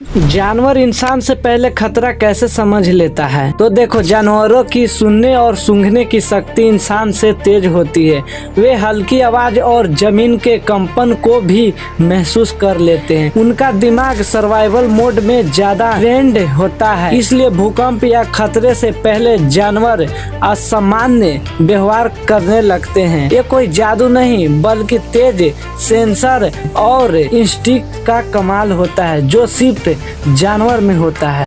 जानवर इंसान से पहले खतरा कैसे समझ लेता है? तो देखो, जानवरों की सुनने और सूंघने की शक्ति इंसान से तेज होती है। वे हल्की आवाज और जमीन के कंपन को भी महसूस कर लेते हैं। उनका दिमाग सर्वाइवल मोड में ज्यादा ट्रेंड होता है, इसलिए भूकंप या खतरे से पहले जानवर असामान्य व्यवहार करने लगते हैं। ये कोई जादू नहीं, बल्कि तेज सेंसर और इंस्टिंक्ट का कमाल होता है, जो सिर्फ जानवर में होता है।